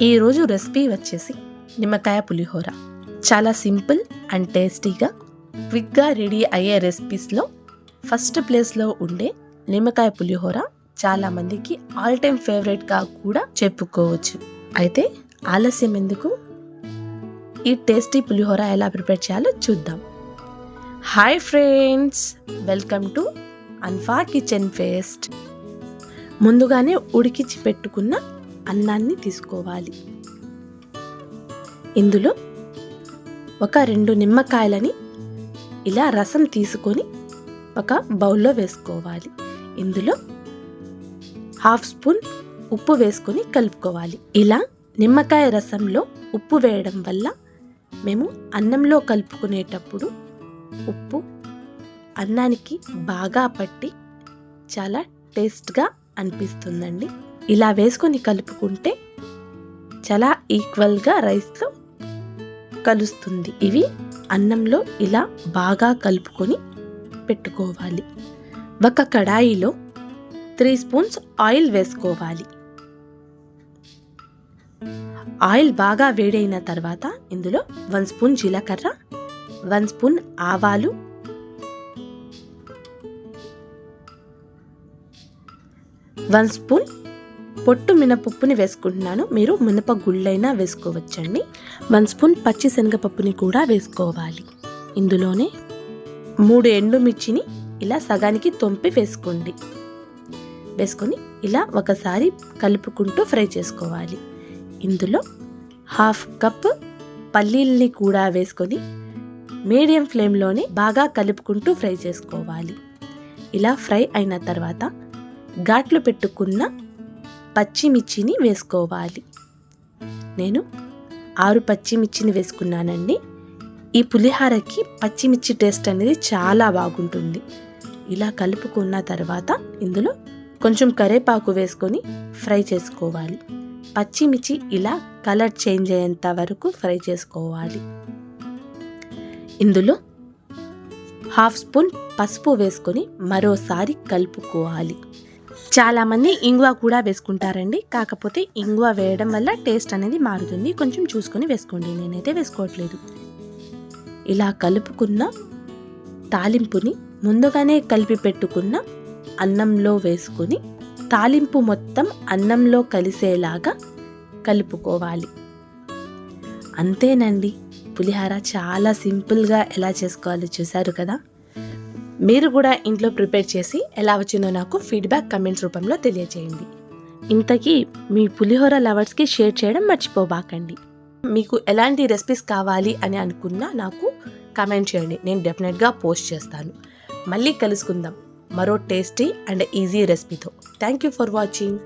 ఈరోజు రెసిపీ వచ్చేసి నిమ్మకాయ పులిహోర. చాలా సింపుల్ అండ్ టేస్టీగా క్విక్గా రెడీ అయ్యే రెసిపీస్లో ఫస్ట్ ప్లేస్లో ఉండే నిమ్మకాయ పులిహోర చాలామందికి ఆల్ టైమ్ ఫేవరెట్గా కూడా చెప్పుకోవచ్చు. అయితే ఆలస్యం ఎందుకు, ఈ టేస్టీ పులిహోర ఎలా ప్రిపేర్ చేయాలో చూద్దాం. Hi friends, welcome to Anfa kitchen feast. ముందుగానే ఉడికించి పెట్టుకున్న అన్నాన్ని తీసుకోవాలి. ఇందులో ఒక 2 నిమ్మకాయలని ఇలా రసం తీసుకొని ఒక బౌల్లో వేసుకోవాలి. ఇందులో 1/2 స్పూన్ ఉప్పు వేసుకొని కలుపుకోవాలి. ఇలా నిమ్మకాయ రసంలో ఉప్పు వేయడం వల్ల మేము అన్నంలో కలుపుకునేటప్పుడు ఉప్పు అన్నానికి బాగా పట్టి చాలా టేస్ట్గా అనిపిస్తుందండి. ఇలా వేసుకొని కలుపుకుంటే చాలా ఈక్వల్గా రైస్లో కలుస్తుంది. ఇవి అన్నంలో ఇలా బాగా కలుపుకొని పెట్టుకోవాలి. ఒక కడాయిలో 3 స్పూన్స్ ఆయిల్ వేసుకోవాలి. ఆయిల్ బాగా వేడైన తర్వాత ఇందులో 1 స్పూన్ జీలకర్ర, 1 స్పూన్ ఆవాలు, 1 స్పూన్ పొట్టు మినపప్పుని వేసుకుంటున్నాను. మీరు మినప గుళ్ళైనా వేసుకోవచ్చండి. 1 స్పూన్ పచ్చి శనగపప్పుని కూడా వేసుకోవాలి. ఇందులోనే 3 ఎండుమిర్చిని ఇలా సగానికి తొంపి వేసుకోండి. వేసుకొని ఇలా ఒకసారి కలుపుకుంటూ ఫ్రై చేసుకోవాలి. ఇందులో 1/2 కప్ పల్లీల్ని కూడా వేసుకొని మీడియం ఫ్లేమ్లోనే బాగా కలుపుకుంటూ ఫ్రై చేసుకోవాలి. ఇలా ఫ్రై అయిన తర్వాత ఘాట్లు పెట్టుకున్న పచ్చిమిర్చిని వేసుకోవాలి. నేను 6 పచ్చిమిర్చిని వేసుకున్నానండి. ఈ పులిహోరకి పచ్చిమిర్చి టేస్ట్ అనేది చాలా బాగుంటుంది. ఇలా కలుపుకున్న తర్వాత ఇందులో కొంచెం కరివేపాకు వేసుకొని ఫ్రై చేసుకోవాలి. పచ్చిమిర్చి ఇలా కలర్ చేంజ్ అయ్యేంత వరకు ఫ్రై చేసుకోవాలి. ఇందులో 1/2 స్పూన్ పసుపు వేసుకొని మరోసారి కలుపుకోవాలి. చాలామంది ఇంగువ కూడా వేసుకుంటారండి. కాకపోతే ఇంగువ వేయడం వల్ల టేస్ట్ అనేది మారుతుంది. కొంచెం చూసుకొని వేసుకోండి, నేనైతే వేసుకోవట్లేదు. ఇలా కలుపుకున్న తాలింపుని ముందుగానే కలిపి పెట్టుకున్న అన్నంలో వేసుకొని తాలింపు మొత్తం అన్నంలో కలిసేలాగా కలుపుకోవాలి. అంతేనండి, పులిహోర చాలా సింపుల్గా ఎలా చేసుకోవాలో చూసారు కదా. మీరు కూడా ఇంట్లో ప్రిపేర్ చేసి ఎలా వచ్చిందో నాకు ఫీడ్బ్యాక్ కమెంట్స్ రూపంలో తెలియజేయండి. ఇంతకీ మీ పులిహోర లవర్స్కి షేర్ చేయడం మర్చిపోబాకండి. మీకు ఎలాంటి రెసిపీస్ కావాలి అని అనుకున్నా నాకు కమెంట్ చేయండి, నేను డెఫినెట్గా పోస్ట్ చేస్తాను. మళ్ళీ కలుసుకుందాం మరో టేస్టీ అండ్ ఈజీ రెసిపీతో. Thank you for watching.